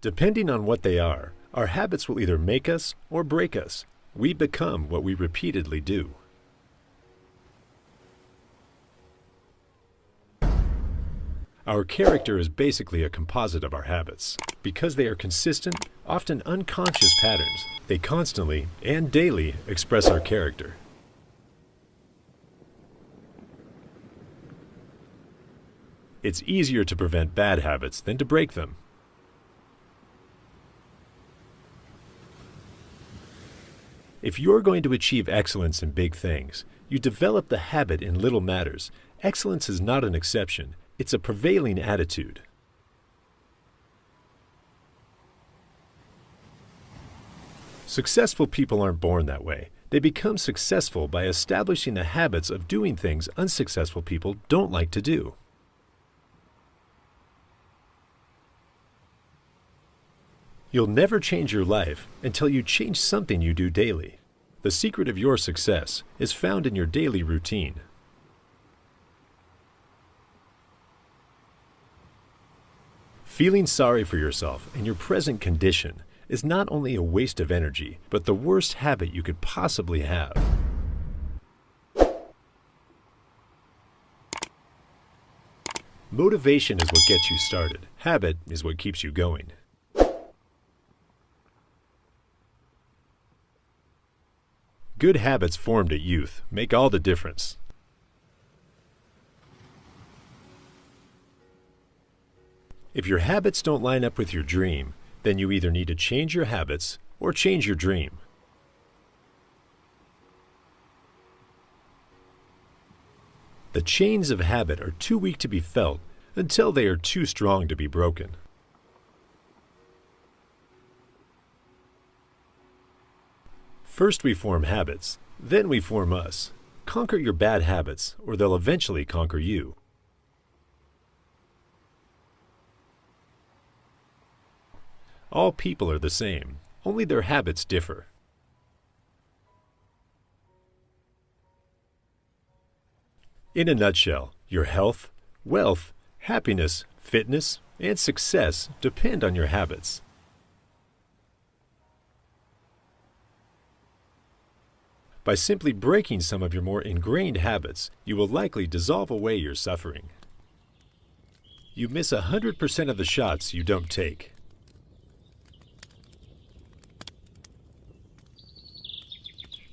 Depending on what they are, our habits will either make us or break us. We become what we repeatedly do. Our character is basically a composite of our habits. Because they are consistent, often unconscious patterns, they constantly and daily express our character. It's easier to prevent bad habits than to break them. If you're going to achieve excellence in big things, you develop the habit in little matters. Excellence is not an exception. It's a prevailing attitude. Successful people aren't born that way. They become successful by establishing the habits of doing things unsuccessful people don't like to do. You'll never change your life until you change something you do daily. The secret of your success is found in your daily routine. Feeling sorry for yourself and your present condition is not only a waste of energy, but the worst habit you could possibly have. Motivation is what gets you started. Habit is what keeps you going. Good habits formed at youth make all the difference. If your habits don't line up with your dream, then you either need to change your habits or change your dream. The chains of habit are too weak to be felt until they are too strong to be broken. First we form habits, then we form us. Conquer your bad habits, or they'll eventually conquer you. All people are the same, only their habits differ. In a nutshell, your health, wealth, happiness, fitness, and success depend on your habits. By simply breaking some of your more ingrained habits, you will likely dissolve away your suffering. You miss 100% of the shots you don't take.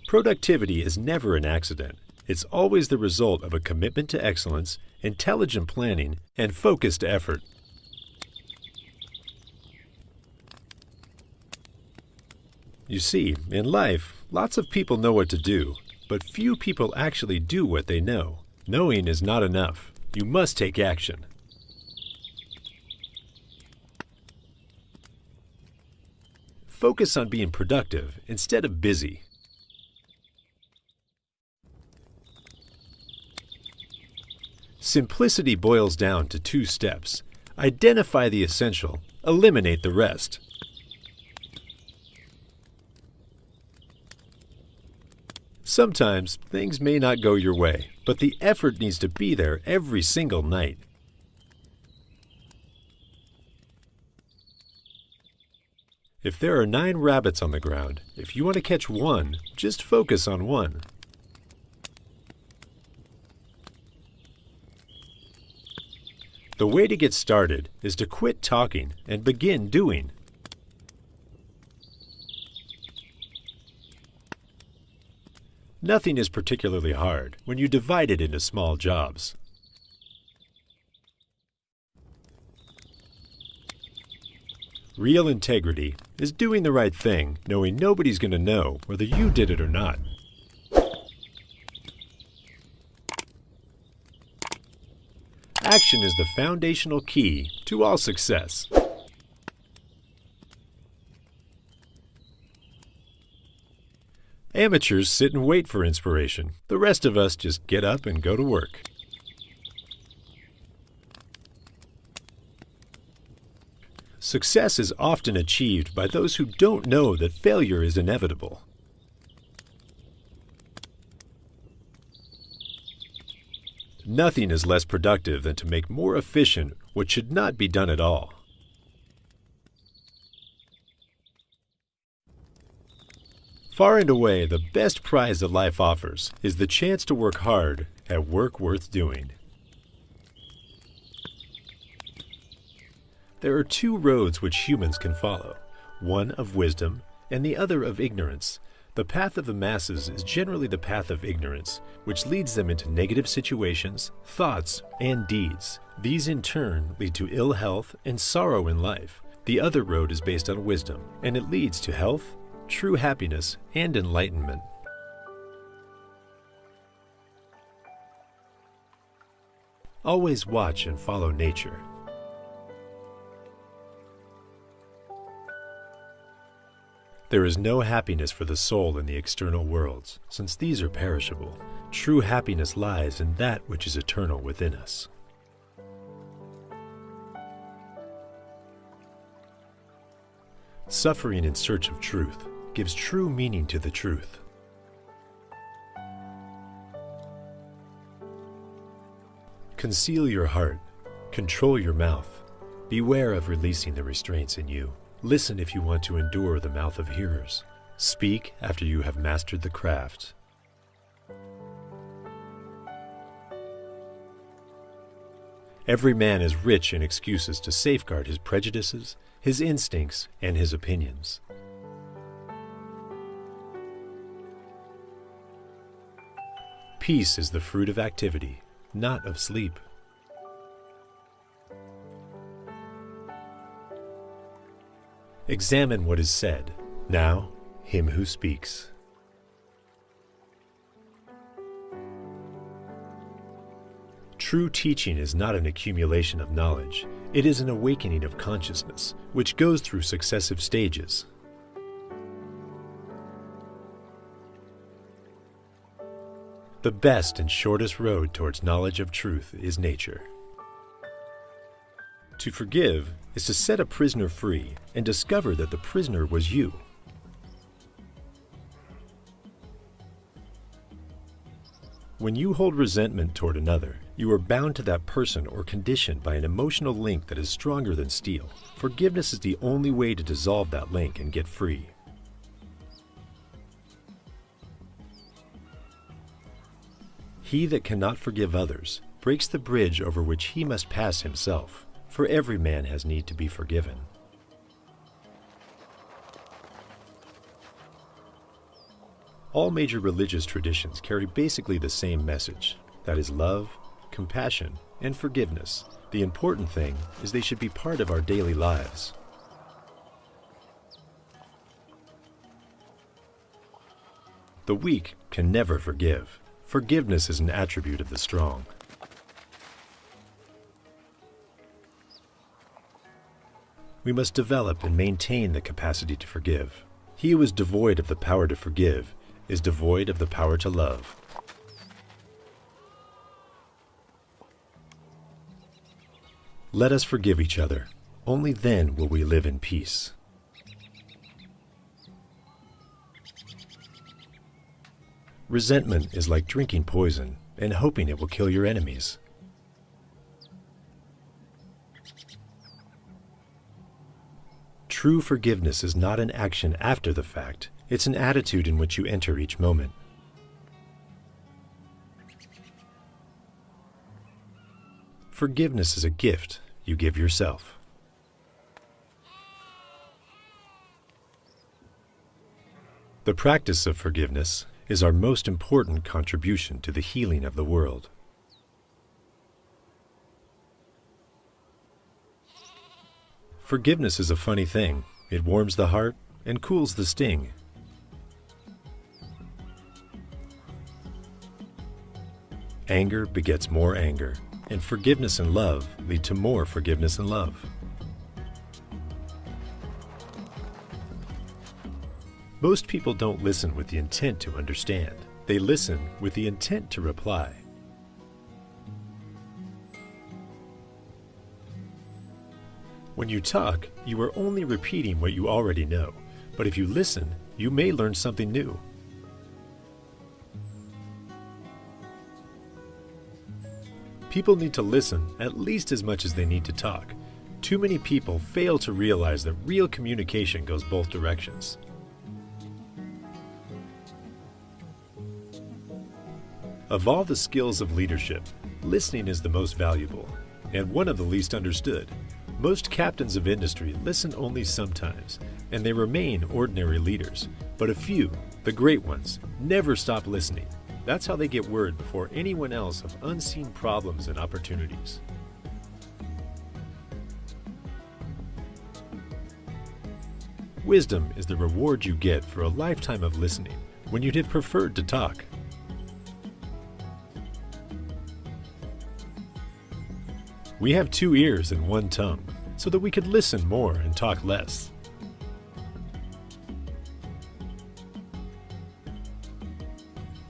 Productivity is never an accident. It's always the result of a commitment to excellence, intelligent planning, and focused effort. You see, in life, lots of people know what to do, but few people actually do what they know. Knowing is not enough. You must take action. Focus on being productive instead of busy. Simplicity boils down to 2 steps. Identify the essential, eliminate the rest. Sometimes things may not go your way, but the effort needs to be there every single night. If there are 9 rabbits on the ground, if you want to catch one, just focus on one. The way to get started is to quit talking and begin doing. Nothing is particularly hard when you divide it into small jobs. Real integrity is doing the right thing, knowing nobody's going to know whether you did it or not. Action is the foundational key to all success. Amateurs sit and wait for inspiration. The rest of us just get up and go to work. Success is often achieved by those who don't know that failure is inevitable. Nothing is less productive than to make more efficient what should not be done at all. Far and away, the best prize that life offers is the chance to work hard at work worth doing. There are two roads which humans can follow, one of wisdom and the other of ignorance. The path of the masses is generally the path of ignorance, which leads them into negative situations, thoughts, and deeds. These in turn lead to ill health and sorrow in life. The other road is based on wisdom, and it leads to health, true happiness, and enlightenment. Always watch and follow nature. There is no happiness for the soul in the external worlds, since these are perishable. True happiness lies in that which is eternal within us. Suffering in search of truth gives true meaning to the truth. Conceal your heart, control your mouth. Beware of releasing the restraints in you. Listen if you want to endure the mouth of hearers. Speak after you have mastered the craft. Every man is rich in excuses to safeguard his prejudices, his instincts, and his opinions. Peace is the fruit of activity, not of sleep. Examine what is said. Now, him who speaks. True teaching is not an accumulation of knowledge. It is an awakening of consciousness, which goes through successive stages. The best and shortest road towards knowledge of truth is nature. To forgive is to set a prisoner free and discover that the prisoner was you. When you hold resentment toward another, you are bound to that person or condition by an emotional link that is stronger than steel. Forgiveness is the only way to dissolve that link and get free. He that cannot forgive others breaks the bridge over which he must pass himself, for every man has need to be forgiven. All major religious traditions carry basically the same message, that is love, compassion, and forgiveness. The important thing is they should be part of our daily lives. The weak can never forgive. Forgiveness is an attribute of the strong. We must develop and maintain the capacity to forgive. He who is devoid of the power to forgive is devoid of the power to love. Let us forgive each other. Only then will we live in peace. Resentment is like drinking poison and hoping it will kill your enemies. True forgiveness is not an action after the fact. It's an attitude in which you enter each moment. Forgiveness is a gift you give yourself. The practice of forgiveness is our most important contribution to the healing of the world. Forgiveness is a funny thing. It warms the heart and cools the sting. Anger begets more anger, and forgiveness and love lead to more forgiveness and love. Most people don't listen with the intent to understand. They listen with the intent to reply. When you talk, you are only repeating what you already know. But if you listen, you may learn something new. People need to listen at least as much as they need to talk. Too many people fail to realize that real communication goes both directions. Of all the skills of leadership, listening is the most valuable, and one of the least understood. Most captains of industry listen only sometimes, and they remain ordinary leaders. But a few, the great ones, never stop listening. That's how they get word before anyone else of unseen problems and opportunities. Wisdom is the reward you get for a lifetime of listening when you'd have preferred to talk. We have 2 ears and 1 tongue, so that we could listen more and talk less.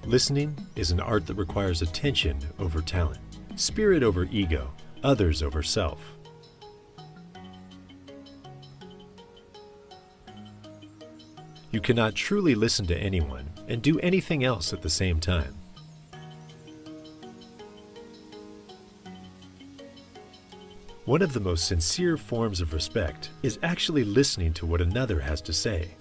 Listening is an art that requires attention over talent, spirit over ego, others over self. You cannot truly listen to anyone and do anything else at the same time. One of the most sincere forms of respect is actually listening to what another has to say.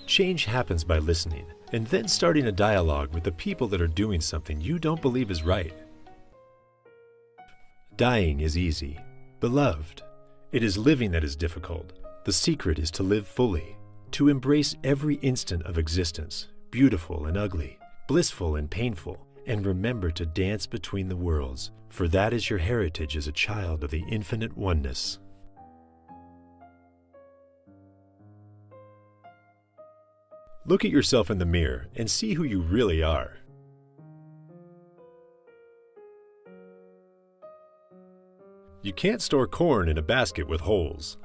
Change happens by listening, and then starting a dialogue with the people that are doing something you don't believe is right. Dying is easy. Beloved, it is living that is difficult. The secret is to live fully, to embrace every instant of existence, beautiful and ugly, blissful and painful, and remember to dance between the worlds, for that is your heritage as a child of the infinite oneness. Look at yourself in the mirror and see who you really are. You can't store corn in a basket with holes.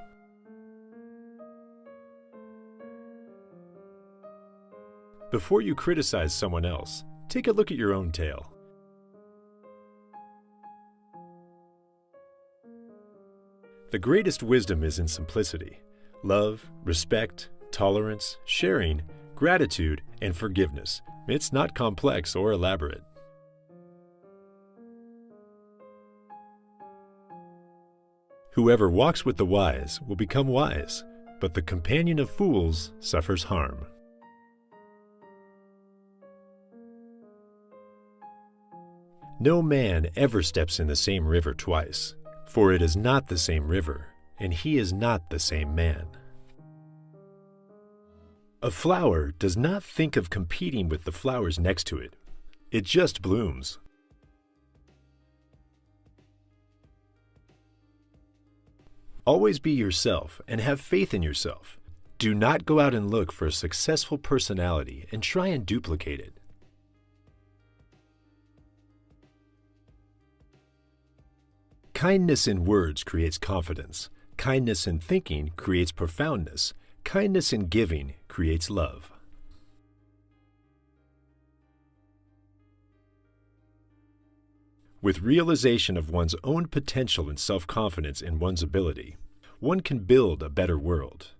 Before you criticize someone else, take a look at your own tail. The greatest wisdom is in simplicity. Love, respect, tolerance, sharing, gratitude, and forgiveness. It's not complex or elaborate. Whoever walks with the wise will become wise, but the companion of fools suffers harm. No man ever steps in the same river twice, for it is not the same river, and he is not the same man. A flower does not think of competing with the flowers next to it. It just blooms. Always be yourself and have faith in yourself. Do not go out and look for a successful personality and try and duplicate it. Kindness in words creates confidence. Kindness in thinking creates profoundness. Kindness in giving creates love. With realization of one's own potential and self-confidence in one's ability, one can build a better world.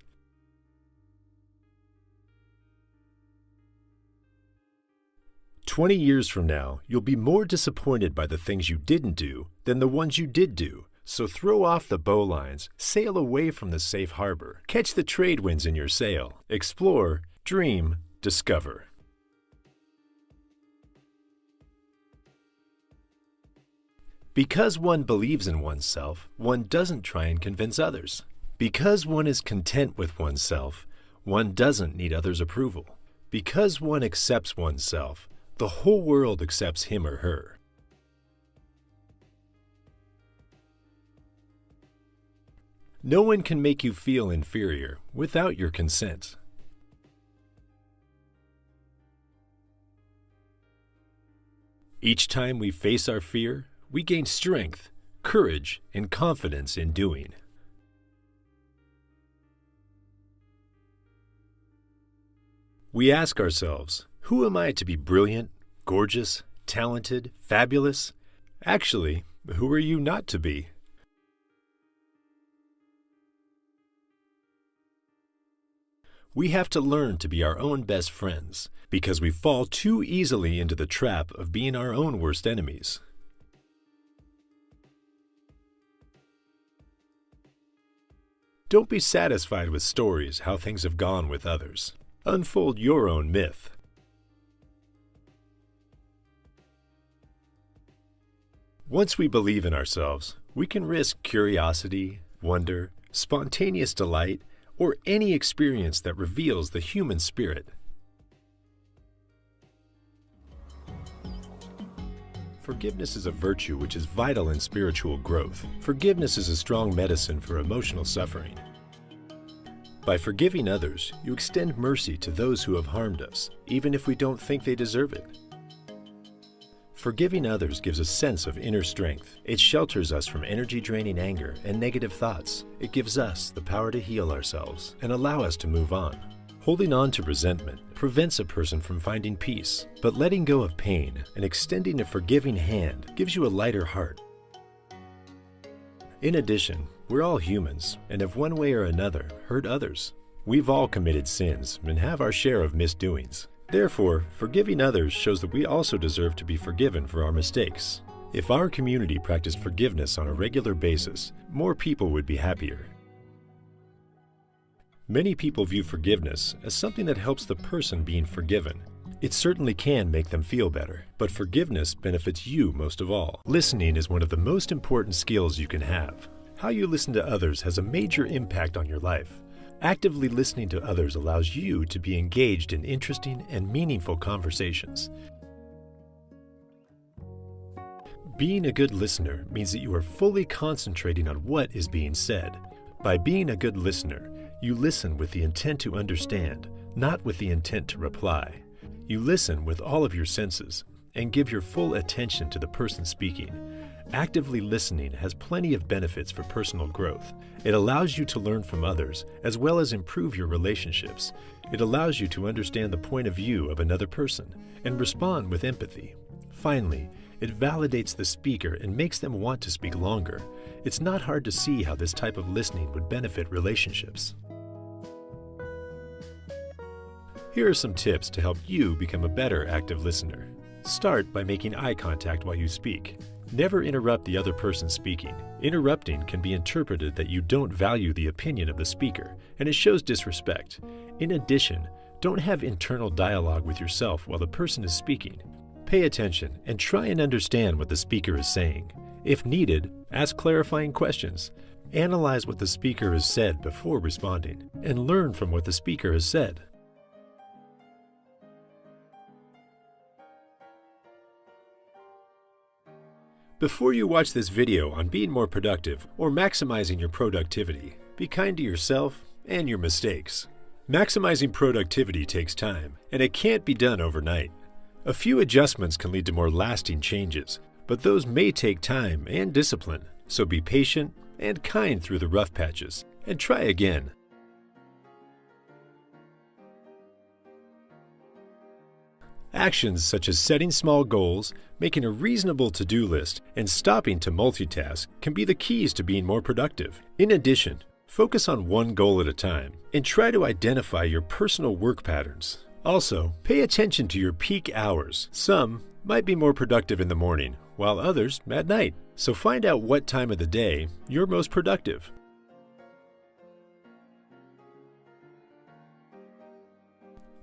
"20 years from now, you'll be more disappointed by the things you didn't do than the ones you did do. So throw off the bowlines, sail away from the safe harbor, catch the trade winds in your sail, explore, dream, discover." Because one believes in oneself, one doesn't try and convince others. Because one is content with oneself, one doesn't need others' approval. Because one accepts oneself, the whole world accepts him or her. No one can make you feel inferior without your consent. Each time we face our fear, we gain strength, courage, and confidence in doing. We ask ourselves, who am I to be brilliant, gorgeous, talented, fabulous? Actually, who are you not to be? We have to learn to be our own best friends, because we fall too easily into the trap of being our own worst enemies. Don't be satisfied with stories how things have gone with others. Unfold your own myth. Once we believe in ourselves, we can risk curiosity, wonder, spontaneous delight, or any experience that reveals the human spirit. Forgiveness is a virtue which is vital in spiritual growth. Forgiveness is a strong medicine for emotional suffering. By forgiving others, you extend mercy to those who have harmed us, even if we don't think they deserve it. Forgiving others gives a sense of inner strength. It shelters us from energy-draining anger and negative thoughts. It gives us the power to heal ourselves and allow us to move on. Holding on to resentment prevents a person from finding peace, but letting go of pain and extending a forgiving hand gives you a lighter heart. In addition, we're all humans and have one way or another hurt others. We've all committed sins and have our share of misdoings. Therefore, forgiving others shows that we also deserve to be forgiven for our mistakes. If our community practiced forgiveness on a regular basis, more people would be happier. Many people view forgiveness as something that helps the person being forgiven. It certainly can make them feel better, but forgiveness benefits you most of all. Listening is one of the most important skills you can have. How you listen to others has a major impact on your life. Actively listening to others allows you to be engaged in interesting and meaningful conversations. Being a good listener means that you are fully concentrating on what is being said. By being a good listener, you listen with the intent to understand, not with the intent to reply. You listen with all of your senses and give your full attention to the person speaking. Actively listening has plenty of benefits for personal growth. It allows you to learn from others as well as improve your relationships. It allows you to understand the point of view of another person and respond with empathy. Finally, it validates the speaker and makes them want to speak longer. It's not hard to see how this type of listening would benefit relationships. Here are some tips to help you become a better active listener. Start by making eye contact while you speak. Never interrupt the other person speaking. Interrupting can be interpreted that you don't value the opinion of the speaker, and it shows disrespect. In addition, don't have internal dialogue with yourself while the person is speaking. Pay attention and try and understand what the speaker is saying. If needed, ask clarifying questions. Analyze what the speaker has said before responding, and learn from what the speaker has said. Before you watch this video on being more productive or maximizing your productivity, be kind to yourself and your mistakes. Maximizing productivity takes time, and it can't be done overnight. A few adjustments can lead to more lasting changes, but those may take time and discipline, so be patient and kind through the rough patches, and try again. Actions such as setting small goals, making a reasonable to-do list, and stopping to multitask can be the keys to being more productive. In addition, focus on one goal at a time and try to identify your personal work patterns. Also, pay attention to your peak hours. Some might be more productive in the morning, while others at night. So find out what time of the day you're most productive.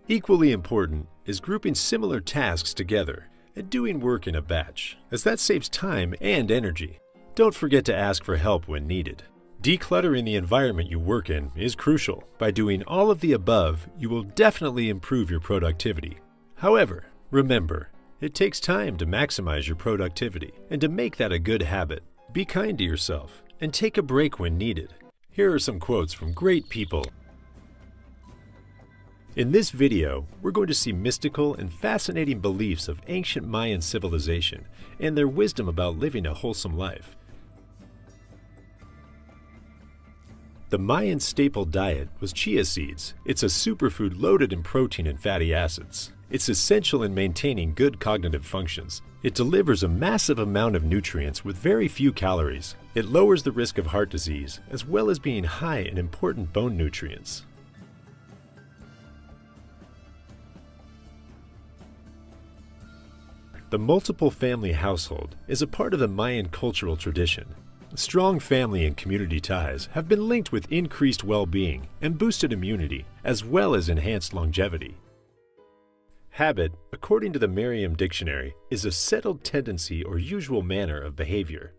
Equally important is grouping similar tasks together and doing work in a batch, as that saves time and energy. Don't forget to ask for help when needed. Decluttering the environment you work in is crucial. By doing all of the above, you will definitely improve your productivity. However, remember, it takes time to maximize your productivity, and to make that a good habit, be kind to yourself and take a break when needed. Here are some quotes from great people. In this video, we're going to see mystical and fascinating beliefs of ancient Mayan civilization and their wisdom about living a wholesome life. The Mayan staple diet was chia seeds. It's a superfood loaded in protein and fatty acids. It's essential in maintaining good cognitive functions. It delivers a massive amount of nutrients with very few calories. It lowers the risk of heart disease, as well as being high in important bone nutrients. The multiple family household is a part of the Mayan cultural tradition. Strong family and community ties have been linked with increased well-being and boosted immunity, as well as enhanced longevity. Habit, according to the Merriam Dictionary, is a settled tendency or usual manner of behavior.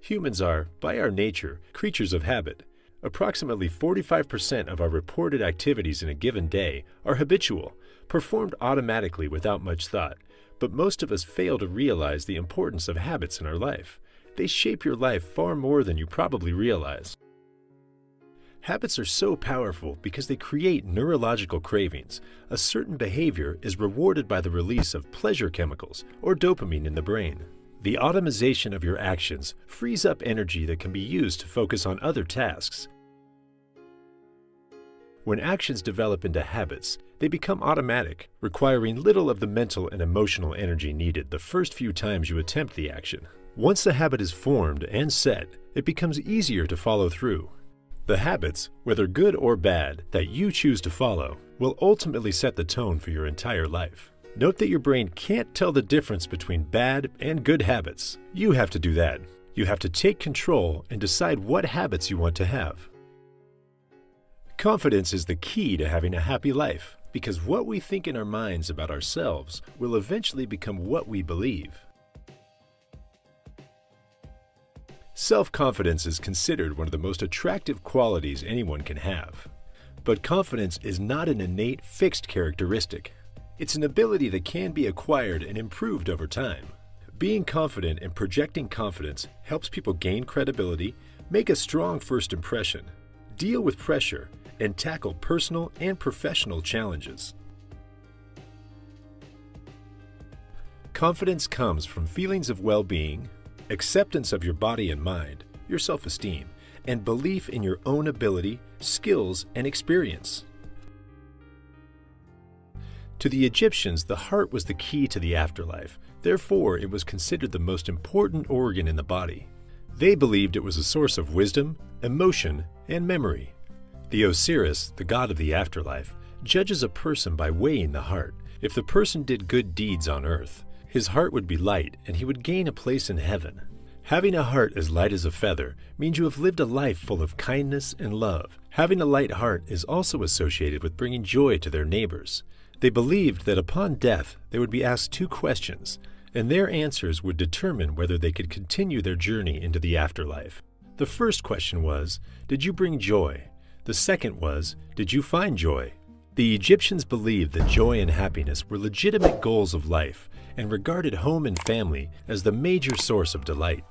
Humans are, by our nature, creatures of habit. Approximately 45% of our reported activities in a given day are habitual, performed automatically without much thought, but most of us fail to realize the importance of habits in our life. They shape your life far more than you probably realize. Habits are so powerful because they create neurological cravings. A certain behavior is rewarded by the release of pleasure chemicals or dopamine in the brain. The automation of your actions frees up energy that can be used to focus on other tasks. When actions develop into habits, they become automatic, requiring little of the mental and emotional energy needed the first few times you attempt the action. Once the habit is formed and set, it becomes easier to follow through. The habits, whether good or bad, that you choose to follow will ultimately set the tone for your entire life. Note that your brain can't tell the difference between bad and good habits. You have to do that. You have to take control and decide what habits you want to have. Confidence is the key to having a happy life, because what we think in our minds about ourselves will eventually become what we believe. Self-confidence is considered one of the most attractive qualities anyone can have. But confidence is not an innate, fixed characteristic. It's an ability that can be acquired and improved over time. Being confident and projecting confidence helps people gain credibility, make a strong first impression, deal with pressure, and tackle personal and professional challenges. Confidence comes from feelings of well-being, acceptance of your body and mind, your self-esteem, and belief in your own ability, skills, and experience. To the Egyptians, the heart was the key to the afterlife. Therefore, it was considered the most important organ in the body. They believed it was a source of wisdom, emotion, and memory. The Osiris, the god of the afterlife, judges a person by weighing the heart. If the person did good deeds on earth, his heart would be light and he would gain a place in heaven. Having a heart as light as a feather means you have lived a life full of kindness and love. Having a light heart is also associated with bringing joy to their neighbors. They believed that upon death they would be asked 2 questions, and their answers would determine whether they could continue their journey into the afterlife. The first question was, did you bring joy? The second was, did you find joy? The Egyptians believed that joy and happiness were legitimate goals of life and regarded home and family as the major source of delight.